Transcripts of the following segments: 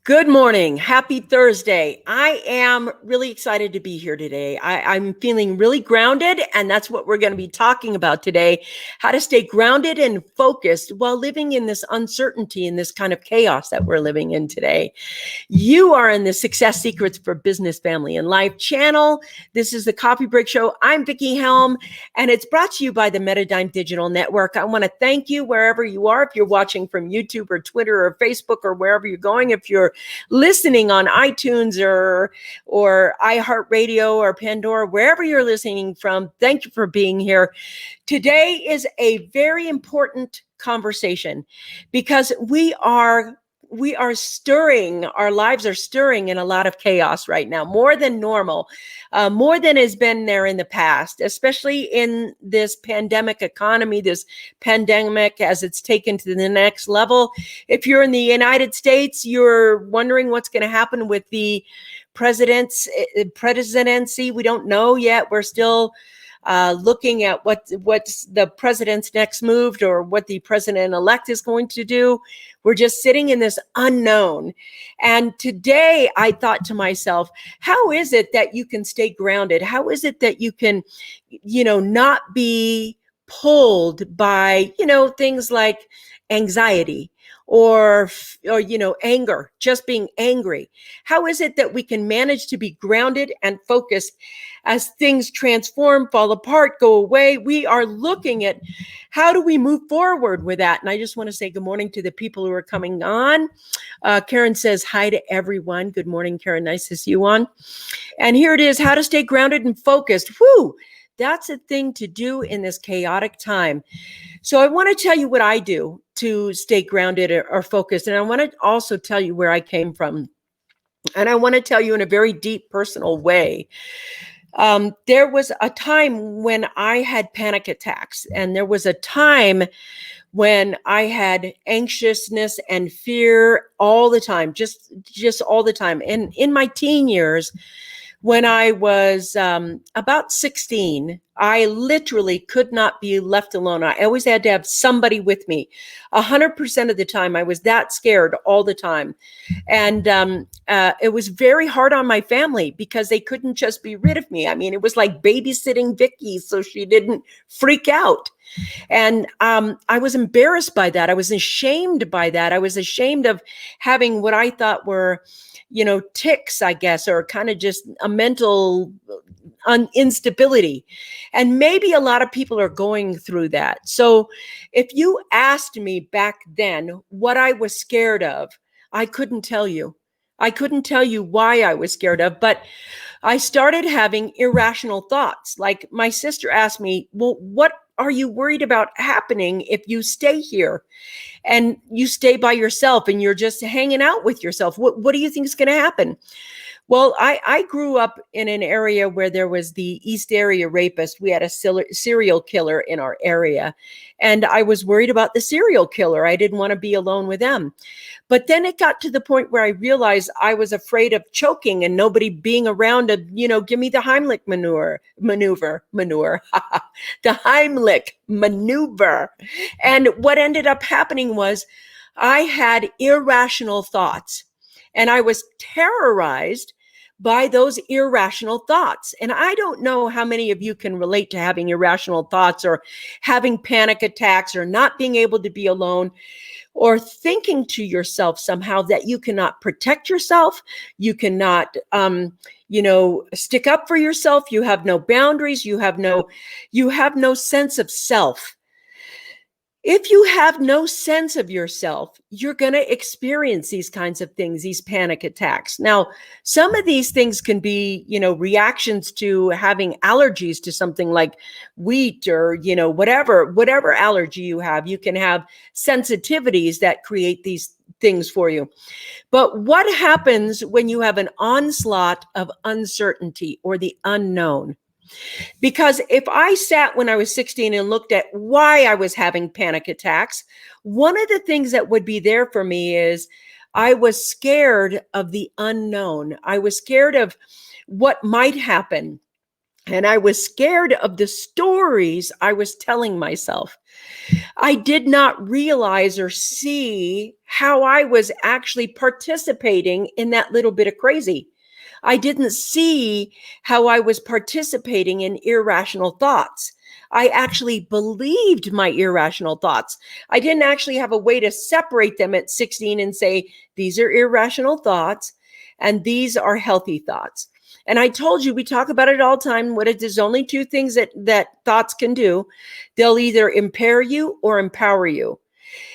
Good morning. Happy Thursday. I am really excited to be here today. I'm feeling really grounded, and that's what we're going to be talking about today. How to stay grounded and focused while living in this uncertainty and this kind of chaos that we're living in today. You are in the Success Secrets for Business, Family, and Life channel. This is the Coffee Break Show. I'm Vickie Helm, and it's brought to you by the Metadime Digital Network. I want to thank you wherever you are, if you're watching from YouTube or Twitter or Facebook or wherever you're going, if you're listening on iTunes or iHeartRadio or Pandora, wherever you're listening from. Thank you for being here. Today is a very important conversation because we are stirring, our lives are stirring in a lot of chaos right now, more than normal, more than has been there in the past, especially in this pandemic economy, this pandemic as it's taken to the next level. If you're in the United States, you're wondering what's going to happen with the presidency. We don't know yet. We're still looking at what's the president's next move or what the president-elect is going to do. We're just sitting in this unknown. And today I thought to myself, how is it that you can stay grounded? How is it that you can, not be pulled by, things like anxiety or anger, just being angry? How is it that we can manage to be grounded and focused as things transform, fall apart, go away? We are looking at how do we move forward with that? And I just want to say good morning to the people who are coming on. Karen says hi to everyone. Good morning, Karen. Nice to see you on. And here it is, how to stay grounded and focused. Whew, that's a thing to do in this chaotic time. So I want to tell you what I do to stay grounded or focused. And I want to also tell you where I came from. And I want to tell you in a very deep personal way. There was a time when I had panic attacks, and there was a time when I had anxiousness and fear all the time, just all the time. And in my teen years, when I was about 16, I literally could not be left alone. I always had to have somebody with me. 100% of the time, I was that scared all the time. And it was very hard on my family because they couldn't just be rid of me. I mean, it was like babysitting Vickie so she didn't freak out. And I was embarrassed by that. I was ashamed by that. I was ashamed of having what I thought were, tics, I guess, or kind of just a mental instability. And maybe a lot of people are going through that. So if you asked me back then what I was scared of, I couldn't tell you. I couldn't tell you why I was scared of, but I started having irrational thoughts. Like my sister asked me, well, what are you worried about happening if you stay here and you stay by yourself and you're just hanging out with yourself? What do you think is going to happen? Well, I grew up in an area where there was the East Area rapist. We had a serial killer in our area, and I was worried about the serial killer. I didn't want to be alone with them. But then it got to the point where I realized I was afraid of choking and nobody being around to, give me the Heimlich maneuver, the Heimlich maneuver. And what ended up happening was I had irrational thoughts, and I was terrorized by those irrational thoughts. And I don't know how many of you can relate to having irrational thoughts or having panic attacks or not being able to be alone or thinking to yourself somehow that you cannot protect yourself. You cannot, stick up for yourself. You have no boundaries. You have no sense of self. If you have no sense of yourself, you're going to experience these kinds of things, these panic attacks. Now, some of these things can be, reactions to having allergies to something like wheat or, whatever allergy you have. You can have sensitivities that create these things for you. But what happens when you have an onslaught of uncertainty or the unknown? Because if I sat when I was 16 and looked at why I was having panic attacks, one of the things that would be there for me is I was scared of the unknown. I was scared of what might happen. And I was scared of the stories I was telling myself. I did not realize or see how I was actually participating in that little bit of crazy. I didn't see how I was participating in irrational thoughts. I actually believed my irrational thoughts. I didn't actually have a way to separate them at 16 and say, these are irrational thoughts and these are healthy thoughts. And I told you, we talk about it all the time. There's only two things that thoughts can do. They'll either impair you or empower you.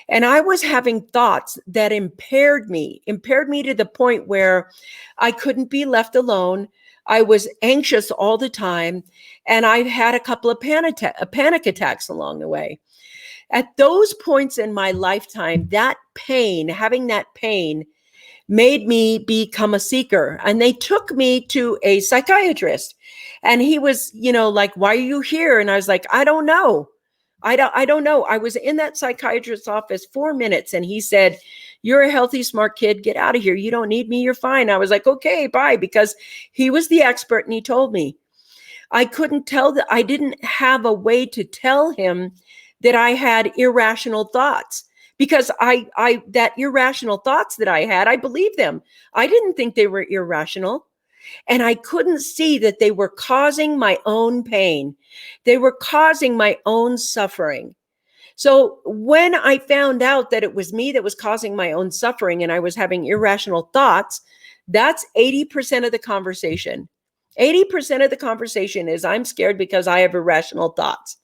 And I was having thoughts that impaired me to the point where I couldn't be left alone. I was anxious all the time. And I've had a couple of panic attacks along the way. At those points in my lifetime, that pain, having that pain, made me become a seeker. And they took me to a psychiatrist. And he was, like, why are you here? And I was like, I don't know. I don't know. I was in that psychiatrist's office 4 minutes and he said, you're a healthy, smart kid. Get out of here. You don't need me. You're fine. I was like, okay, bye. Because he was the expert and he told me. I couldn't tell that. I didn't have a way to tell him that I had irrational thoughts because that irrational thoughts that I had, I believed them. I didn't think they were irrational. And I couldn't see that they were causing my own pain. They were causing my own suffering. So when I found out that it was me that was causing my own suffering and I was having irrational thoughts, that's 80% of the conversation. 80% of the conversation is I'm scared because I have irrational thoughts.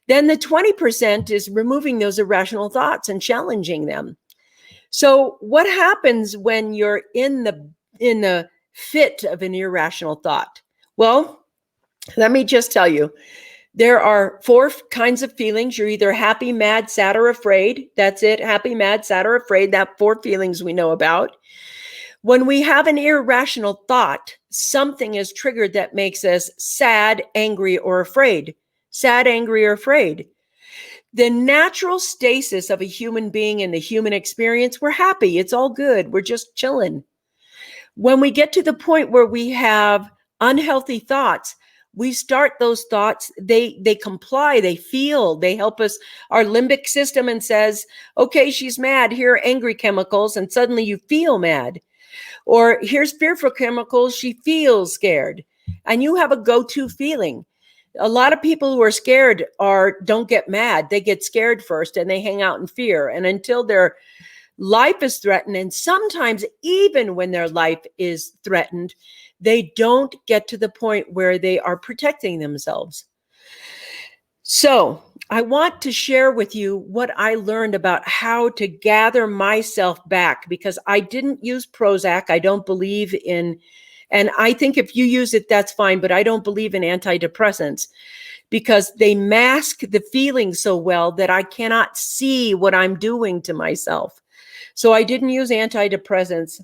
Then the 20% is removing those irrational thoughts and challenging them. So what happens when you're in the fit of an irrational thought? Well, let me just tell you, there are 4 kinds of feelings. You're either happy, mad, sad, or afraid. That's it. Happy, mad, sad, or afraid. That 4 feelings we know about. When we have an irrational thought, something is triggered that makes us sad, angry, or afraid. Sad, angry, or afraid. The natural stasis of a human being in the human experience, we're happy. It's all good. We're just chilling. When we get to the point where we have unhealthy thoughts, we start those thoughts, they comply, they feel, they help us, our limbic system, and says, okay, she's mad, here are angry chemicals, and suddenly you feel mad. Or here's fearful chemicals, she feels scared. And you have a go-to feeling. A lot of people who are scared don't get mad. They get scared first and they hang out in fear. And until their life is threatened, and sometimes even when their life is threatened, they don't get to the point where they are protecting themselves. So I want to share with you what I learned about how to gather myself back, because I didn't use Prozac. I don't believe in, and I think if you use it, that's fine, but I don't believe in antidepressants because they mask the feeling so well that I cannot see what I'm doing to myself. So I didn't use antidepressants.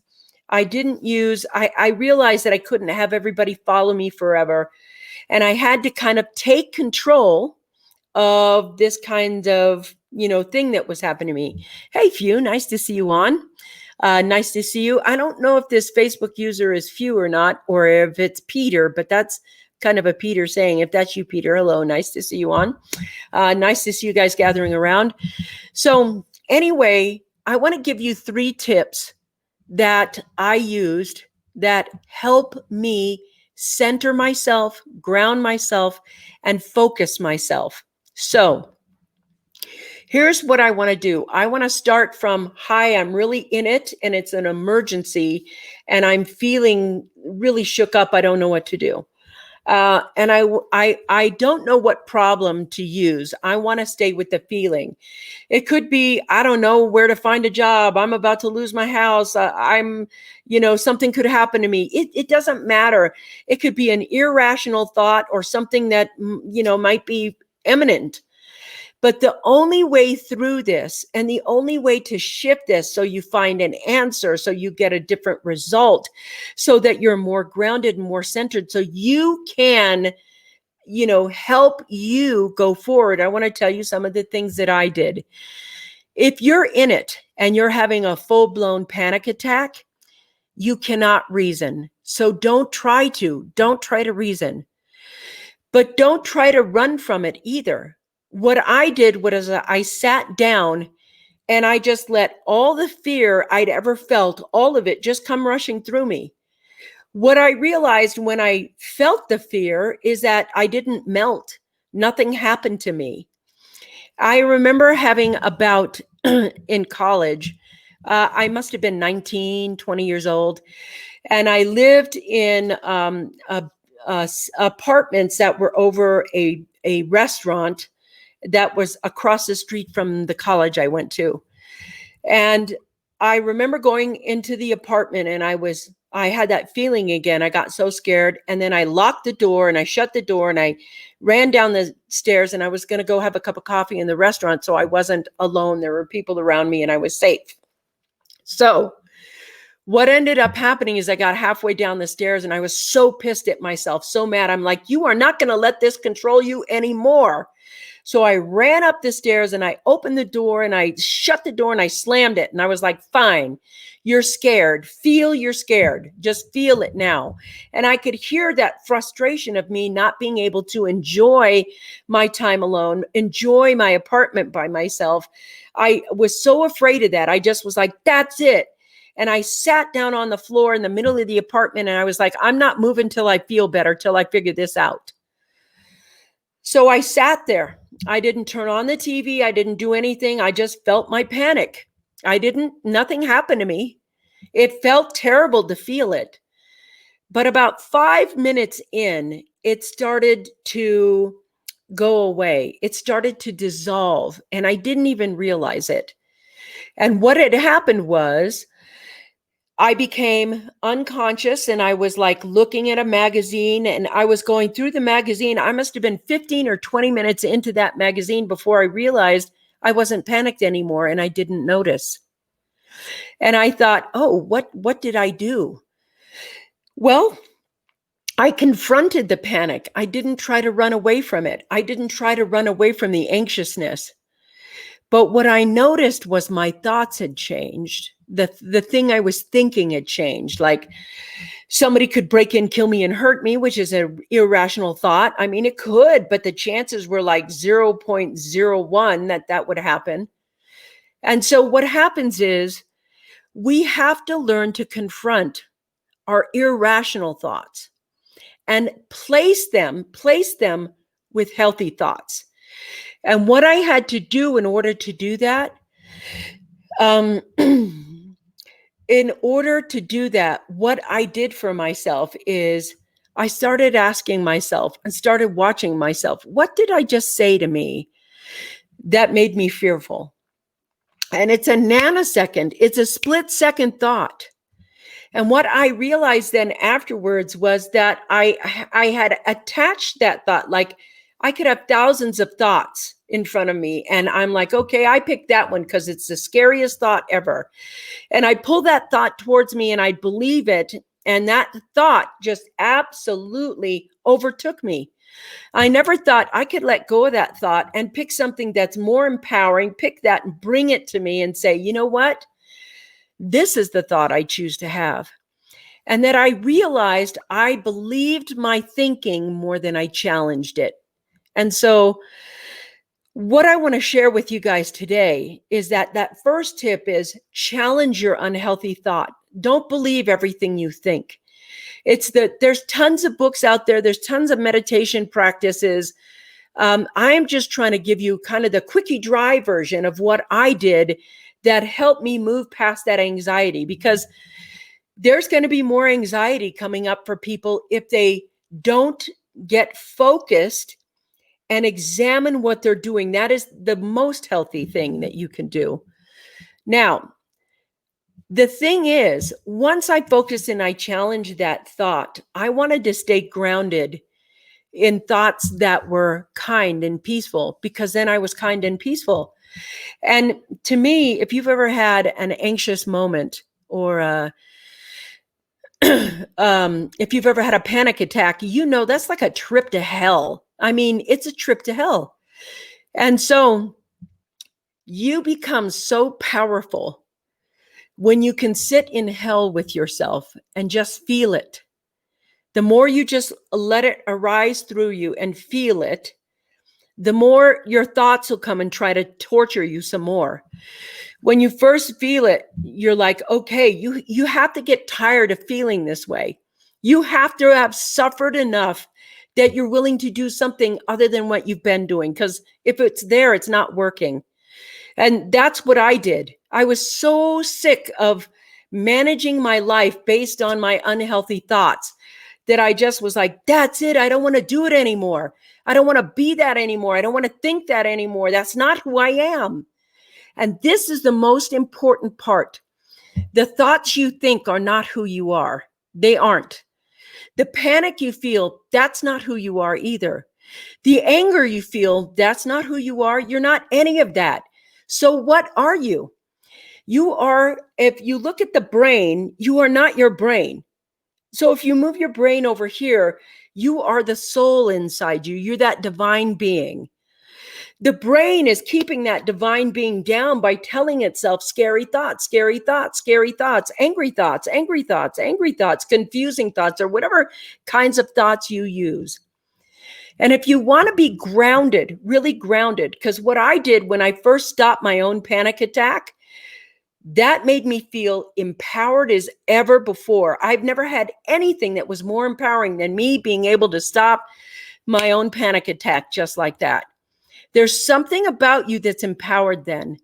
I realized that I couldn't have everybody follow me forever. And I had to kind of take control of this kind of, thing that was happening to me. Hey, Few, nice to see you on. Nice to see you. I don't know if this Facebook user is Few or not, or if it's Peter, but that's kind of a Peter saying. If that's you, Peter, hello, nice to see you on. Nice to see you guys gathering around. So anyway, I want to give you 3 tips that I used that help me center myself, ground myself, and focus myself. So here's what I want to do. I want to start from, hi, I'm really in it and it's an emergency and I'm feeling really shook up. I don't know what to do. And I don't know what problem to use. I want to stay with the feeling. It could be, I don't know where to find a job. I'm about to lose my house. Something could happen to me. It doesn't matter. It could be an irrational thought or something that, might be imminent. But the only way through this and the only way to shift this so you find an answer, so you get a different result, so that you're more grounded and more centered, so you can, help you go forward. I want to tell you some of the things that I did. If you're in it and you're having a full-blown panic attack, you cannot reason. So don't try to reason. but don't try to run from it either. What I did was I sat down and I just let all the fear I'd ever felt, all of it, just come rushing through me. What I realized when I felt the fear is that I didn't melt. Nothing happened to me. I remember having about in college, I must have been 19, 20 years old. And I lived in apartments that were over a restaurant that was across the street from the college I went to. And I remember going into the apartment and I had that feeling again. I got so scared. And then I locked the door and I shut the door and I ran down the stairs and I was going to go have a cup of coffee in the restaurant. So I wasn't alone. There were people around me and I was safe. So what ended up happening is I got halfway down the stairs and I was so pissed at myself, so mad. I'm like, you are not going to let this control you anymore. So I ran up the stairs and I opened the door and I shut the door and I slammed it. And I was like, fine, you're scared. Feel you're scared. Just feel it now. And I could hear that frustration of me not being able to enjoy my time alone, enjoy my apartment by myself. I was so afraid of that. I just was like, that's it. And I sat down on the floor in the middle of the apartment and I was like, I'm not moving till I feel better, till I figure this out. So I sat there. I didn't turn on the TV. I didn't do anything. I just felt my panic. Nothing happened to me. It felt terrible to feel it. But about 5 minutes in, it started to go away. It started to dissolve and I didn't even realize it. And what had happened was I became unconscious and I was like looking at a magazine and I was going through the magazine. I must have been 15 or 20 minutes into that magazine before I realized I wasn't panicked anymore and I didn't notice. And I thought, oh, what did I do? Well, I confronted the panic. I didn't try to run away from it. I didn't try to run away from the anxiousness. But what I noticed was my thoughts had changed. The thing I was thinking had changed. Like somebody could break in, kill me, and hurt me, which is an irrational thought. I mean, it could, but the chances were like 0.01 that would happen. And so what happens is we have to learn to confront our irrational thoughts and place them with healthy thoughts. And what I had to do in order to do that, what I did for myself is I started asking myself and started watching myself. What did I just say to me that made me fearful? And it's a nanosecond. It's a split second thought. And what I realized then afterwards was that I had attached that thought. Like I could have thousands of thoughts in front of me. And I'm like, okay, I picked that one because it's the scariest thought ever. And I pull that thought towards me and I believe it. And that thought just absolutely overtook me. I never thought I could let go of that thought and pick something that's more empowering, pick that and bring it to me and say, you know what? This is the thought I choose to have. And that I realized I believed my thinking more than I challenged it. And so what I want to share with you guys today is that first tip is challenge your unhealthy thought. Don't believe everything you think. There's tons of books out there. There's tons of meditation practices. I'm just trying to give you kind of the quickie dry version of what I did that helped me move past that anxiety, because there's going to be more anxiety coming up for people if they don't get focused and examine what they're doing. That is the most healthy thing that you can do. Now, the thing is, once I focus and I challenge that thought, I wanted to stay grounded in thoughts that were kind and peaceful, because then I was kind and peaceful. And to me, if you've ever had an anxious moment or if you've ever had a panic attack, you know that's like a trip to hell. I mean, it's a trip to hell. And so you become so powerful when you can sit in hell with yourself and just feel it. The more you just let it arise through you and feel it, the more your thoughts will come and try to torture you some more. When you first feel it, you're like, okay, you have to get tired of feeling this way. You have to have suffered enough that you're willing to do something other than what you've been doing. Because if it's there, it's not working. And that's what I did. I was so sick of managing my life based on my unhealthy thoughts that I just was like, that's it. I don't want to do it anymore. I don't want to be that anymore. I don't want to think that anymore. That's not who I am. And this is the most important part. The thoughts you think are not who you are. They aren't. The panic you feel, that's not who you are either. The anger you feel, that's not who you are. You're not any of that. So what are you? You are, if you look at the brain, you are not your brain. So if you move your brain over here, you are the soul inside you. You're that divine being. The brain is keeping that divine being down by telling itself scary thoughts, scary thoughts, scary thoughts, angry thoughts, angry thoughts, angry thoughts, confusing thoughts, or whatever kinds of thoughts you use. And if you want to be grounded, really grounded, because what I did when I first stopped my own panic attack, that made me feel empowered as ever before. I've never had anything that was more empowering than me being able to stop my own panic attack just like that. There's something about you that's empowered then.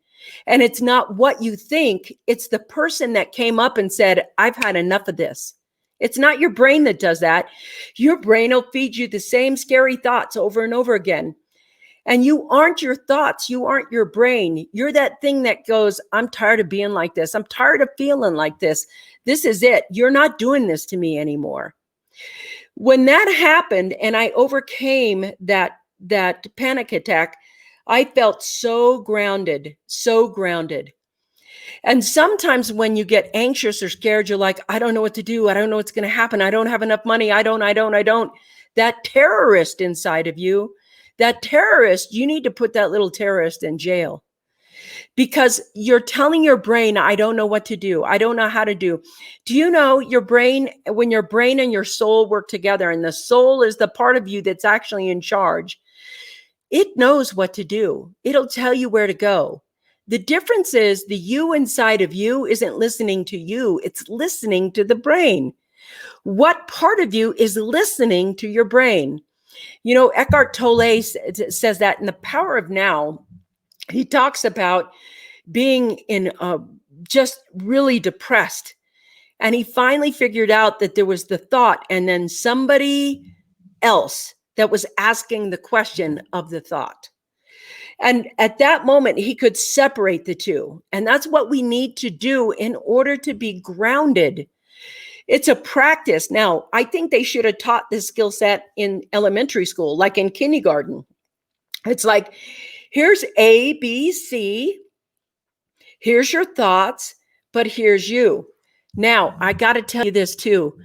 And it's not what you think. It's the person that came up and said, I've had enough of this. It's not your brain that does that. Your brain will feed you the same scary thoughts over and over again. And you aren't your thoughts. You aren't your brain. You're that thing that goes, I'm tired of being like this. I'm tired of feeling like this. This is it. You're not doing this to me anymore. When that happened and I overcame that panic attack, I felt so grounded, so grounded. And sometimes when you get anxious or scared, you're like, I don't know what to do. I don't know what's going to happen. I don't have enough money. I don't. That terrorist inside of you, that terrorist, you need to put that little terrorist in jail. Because you're telling your brain, I don't know what to do. I don't know how to do. Do you know your brain, when your brain and your soul work together, and the soul is the part of you that's actually in charge, it knows what to do. It'll tell you where to go. The difference is the you inside of you isn't listening to you. It's listening to the brain. What part of you is listening to your brain? You know, Eckhart Tolle says that in The Power of Now, he talks about being in just really depressed. And he finally figured out that there was the thought and then somebody else that was asking the question of the thought. And at that moment, he could separate the two. And that's what we need to do in order to be grounded. It's a practice. Now, I think they should have taught this skill set in elementary school, like in kindergarten. It's like, here's A, B, C. Here's your thoughts, but here's you. Now, I got to tell you this too.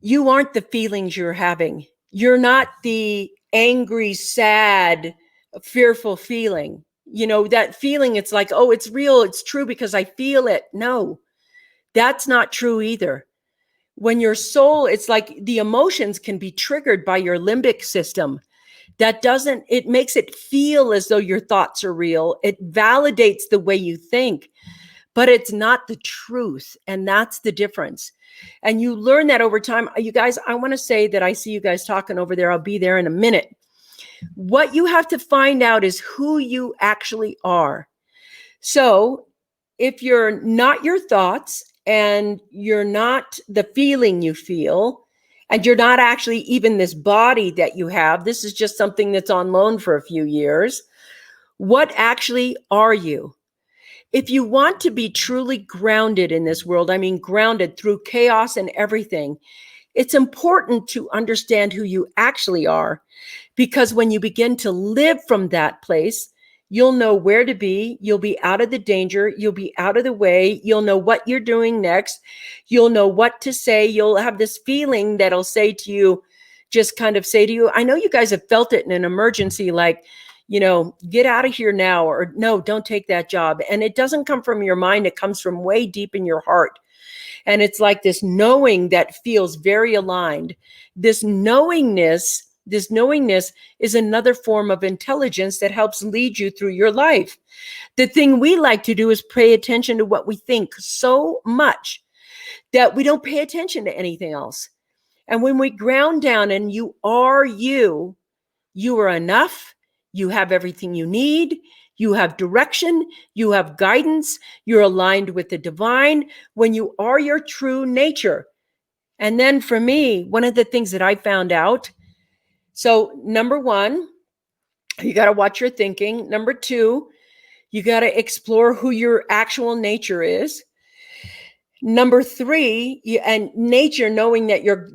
You aren't the feelings you're having. You're not the angry, sad, fearful feeling. You know, that feeling, it's like, oh, it's real. It's true because I feel it. No, that's not true either. When your soul, it's like the emotions can be triggered by your limbic system. It makes it feel as though your thoughts are real. It validates the way you think, but it's not the truth. And that's the difference. And you learn that over time. You guys, I want to say that I see you guys talking over there. I'll be there in a minute. What you have to find out is who you actually are. So if you're not your thoughts and you're not the feeling you feel, and you're not actually even this body that you have, this is just something that's on loan for a few years. What actually are you? If you want to be truly grounded in this world, I mean, grounded through chaos and everything, it's important to understand who you actually are, because when you begin to live from that place, you'll know where to be. You'll be out of the danger. You'll be out of the way. You'll know what you're doing next. You'll know what to say. You'll have this feeling that'll say to you, just kind of say to you, I know you guys have felt it in an emergency, like, get out of here now, or no, don't take that job. And it doesn't come from your mind. It comes from way deep in your heart. And it's like this knowing that feels very aligned. This knowingness is another form of intelligence that helps lead you through your life. The thing we like to do is pay attention to what we think so much that we don't pay attention to anything else. And when we ground down and you are enough, you have everything you need, you have direction, you have guidance, you're aligned with the divine when you are your true nature. And then for me, one of the things that I found out, so number one, you got to watch your thinking. Number two, you got to explore who your actual nature is. Number three, and nature, knowing that you're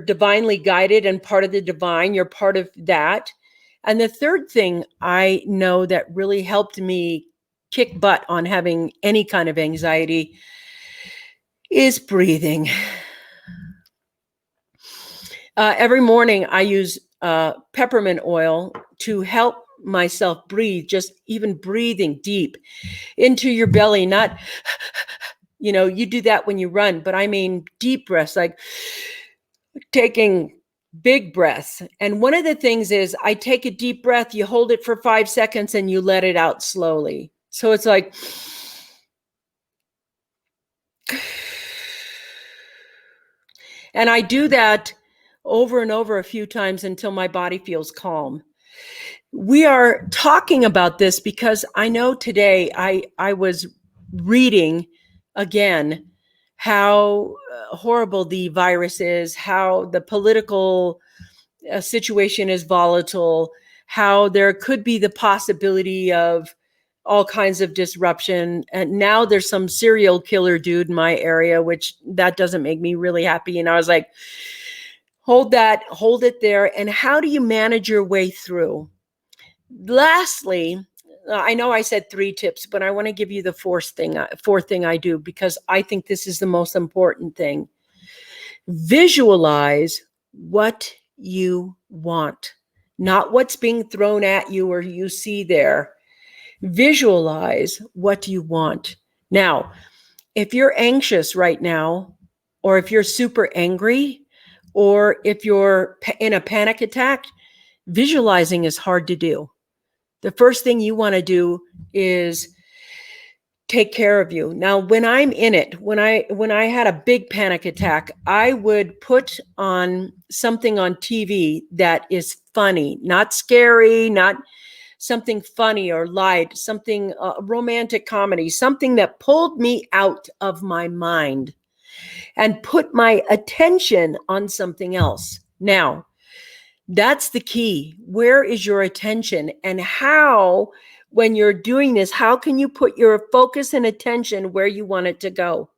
divinely guided and part of the divine, you're part of that. And the third thing I know that really helped me kick butt on having any kind of anxiety is breathing. Every morning I use peppermint oil to help myself breathe, just even breathing deep into your belly, not, you do that when you run, but I mean deep breaths, like taking big breaths. And one of the things is I take a deep breath, you hold it for 5 seconds and you let it out slowly. So it's like, and I do that over and over a few times until my body feels calm. We are talking about this because I know today I was reading again how horrible the virus is, how the political situation is volatile, how there could be the possibility of all kinds of disruption. And now there's some serial killer dude in my area, which that doesn't make me really happy. And I was like, hold it there. And how do you manage your way through? Lastly, I know I said 3 tips, but I want to give you the fourth thing I do, because I think this is the most important thing. Visualize what you want, not what's being thrown at you or you see there. Visualize what you want. Now, if you're anxious right now, or if you're super angry, or if you're in a panic attack, visualizing is hard to do. The first thing you want to do is take care of you. Now, when I'm in it, when I had a big panic attack, I would put on something on TV that is funny, not scary, not something funny or light, something romantic comedy, something that pulled me out of my mind and put my attention on something else. Now, that's the key. Where is your attention? And how, when you're doing this, how can you put your focus and attention where you want it to go?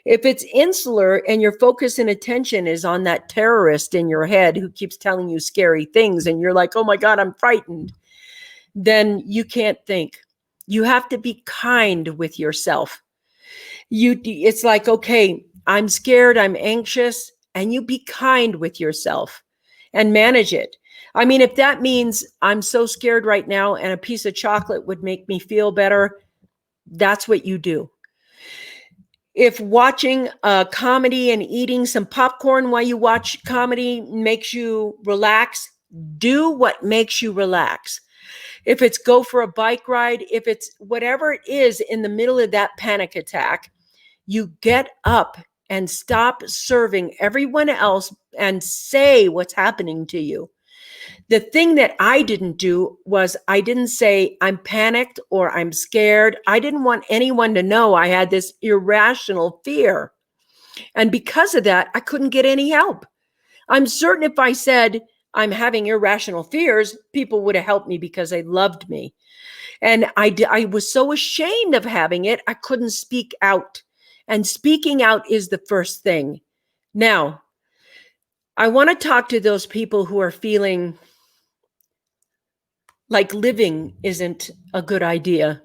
If it's insular and your focus and attention is on that terrorist in your head who keeps telling you scary things and you're like, oh my God, I'm frightened, then you can't think. You have to be kind with yourself. It's like, okay, I'm scared, I'm anxious, and you be kind with yourself and manage it. I mean, if that means I'm so scared right now and a piece of chocolate would make me feel better, that's what you do. If watching a comedy and eating some popcorn while you watch comedy makes you relax, do what makes you relax. If it's go for a bike ride, if it's whatever it is in the middle of that panic attack, you get up and stop serving everyone else and say what's happening to you. The thing that I didn't do was I didn't say I'm panicked or I'm scared. I didn't want anyone to know I had this irrational fear. And because of that, I couldn't get any help. I'm certain if I said I'm having irrational fears, people would have helped me because they loved me. And I was so ashamed of having it, I couldn't speak out. And speaking out is the first thing. Now, I want to talk to those people who are feeling like living isn't a good idea,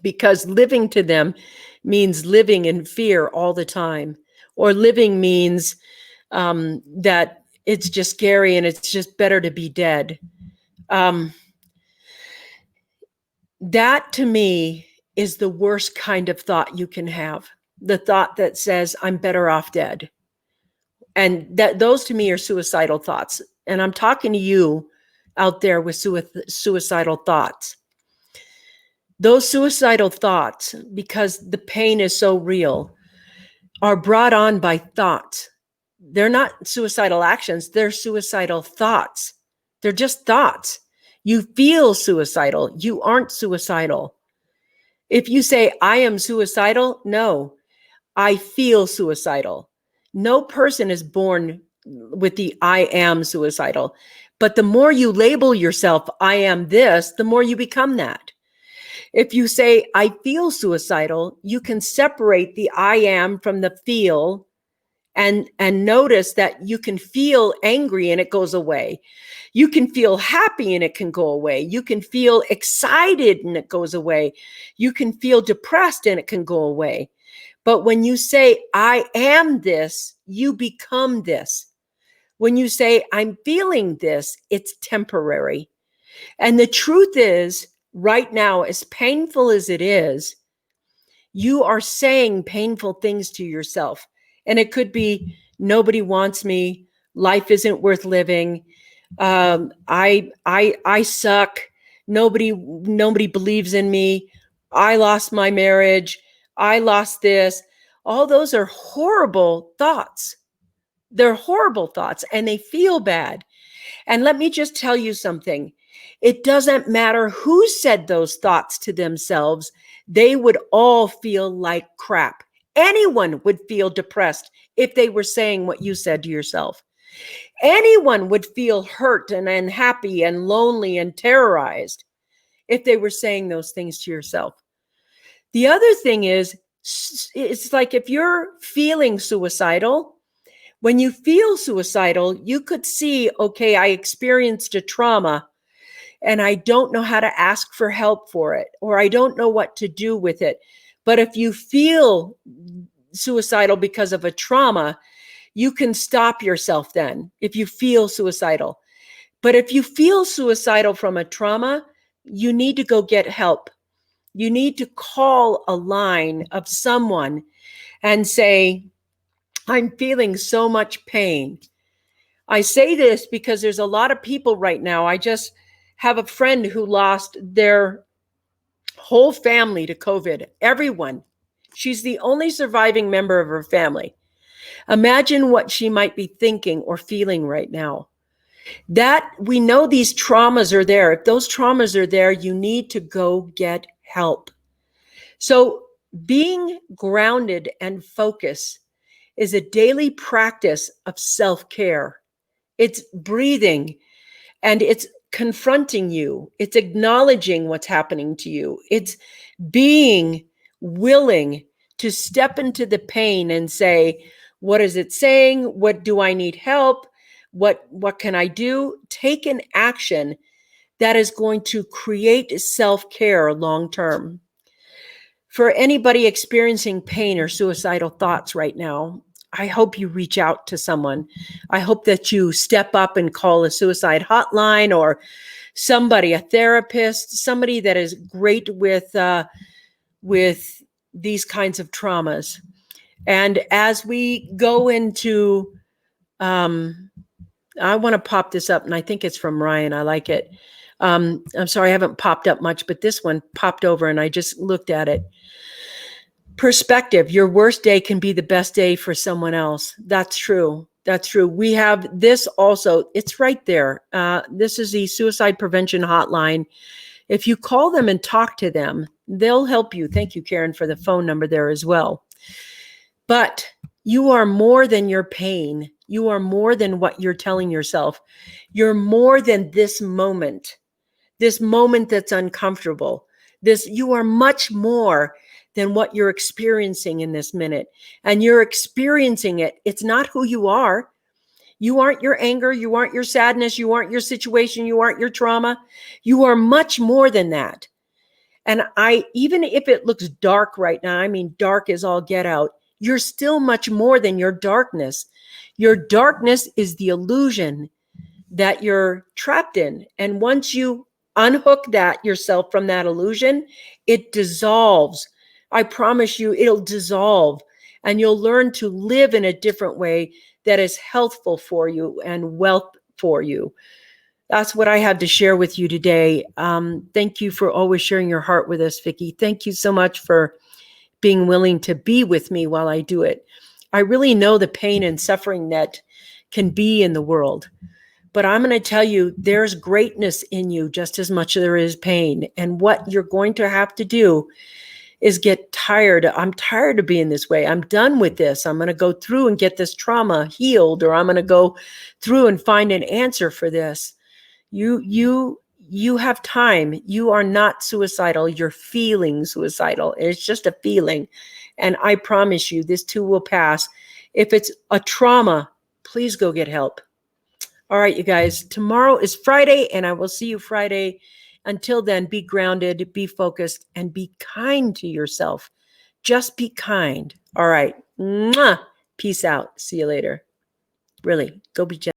because living to them means living in fear all the time, or living means that it's just scary and it's just better to be dead. That to me is the worst kind of thought you can have. The thought that says, I'm better off dead. And that those to me are suicidal thoughts. And I'm talking to you out there with suicidal thoughts. Those suicidal thoughts, because the pain is so real, are brought on by thoughts. They're not suicidal actions, they're suicidal thoughts. They're just thoughts. You feel suicidal. You aren't suicidal. If you say, I am suicidal, no, I feel suicidal. No person is born with the I am suicidal. But the more you label yourself, I am this, the more you become that. If you say, I feel suicidal, you can separate the I am from the feel and notice that you can feel angry and it goes away. You can feel happy and it can go away. You can feel excited and it goes away. You can feel depressed and it can go away. But when you say, I am this, you become this. When you say, I'm feeling this, it's temporary. And the truth is, right now, as painful as it is, you are saying painful things to yourself. And it could be, nobody wants me. Life isn't worth living. I suck. Nobody believes in me. I lost my marriage. I lost this. All those are horrible thoughts. They're horrible thoughts and they feel bad. And let me just tell you something. It doesn't matter who said those thoughts to themselves. They would all feel like crap. Anyone would feel depressed if they were saying what you said to yourself. Anyone would feel hurt and unhappy and lonely and terrorized if they were saying those things to yourself. The other thing is, it's like if you're feeling suicidal, when you feel suicidal, you could see, okay, I experienced a trauma and I don't know how to ask for help for it, or I don't know what to do with it. But if you feel suicidal because of a trauma, you can stop yourself then if you feel suicidal. But if you feel suicidal from a trauma, you need to go get help. You need to call a line of someone and say, I'm feeling so much pain. I say this because there's a lot of people right now. I just have a friend who lost their whole family to COVID. Everyone. She's the only surviving member of her family. Imagine what she might be thinking or feeling right now. That we know these traumas are there. If those traumas are there, you need to go get help. So being grounded and focused is a daily practice of self-care. It's breathing and it's confronting you. It's acknowledging what's happening to you. It's being willing to step into the pain and say, what is it saying? What do I need help? What can I do? Take an action that is going to create self-care long term. For anybody experiencing pain or suicidal thoughts right now, I hope you reach out to someone. I hope that you step up and call a suicide hotline or somebody, a therapist, somebody that is great with these kinds of traumas. And as we go into, I want to pop this up, and I think it's from Ryan. I like it. I'm sorry, I haven't popped up much, but this one popped over and I just looked at it. Perspective. Your worst day can be the best day for someone else. That's true. That's true. We have this also. It's right there. This is the suicide prevention hotline. If you call them and talk to them, they'll help you. Thank you, Karen, for the phone number there as well. But you are more than your pain. You are more than what you're telling yourself. You're more than this moment that's uncomfortable. You are much more than what you're experiencing in this minute. And you're experiencing it. It's not who you are. You aren't your anger. You aren't your sadness. You aren't your situation. You aren't your trauma. You are much more than that. And even if it looks dark right now, I mean, dark is all get out, you're still much more than your darkness. Your darkness is the illusion that you're trapped in. And once you unhook that yourself from that illusion, it dissolves. I promise you, it'll dissolve, and you'll learn to live in a different way that is healthful for you and wealth for you. That's what I have to share with you today. Thank you for always sharing your heart with us, Vickie. Thank you so much for being willing to be with me while I do it. I really know the pain and suffering that can be in the world. But I'm going to tell you, there's greatness in you just as much as there is pain. And what you're going to have to do is get tired. I'm tired of being this way. I'm done with this. I'm going to go through and get this trauma healed, or I'm going to go through and find an answer for this. You have time. You are not suicidal. You're feeling suicidal. It's just a feeling. And I promise you, this too will pass. If it's a trauma, please go get help. All right, you guys, tomorrow is Friday, and I will see you Friday. Until then, be grounded, be focused, and be kind to yourself. Just be kind. All right. Mwah. Peace out. See you later. Really, go be gentle.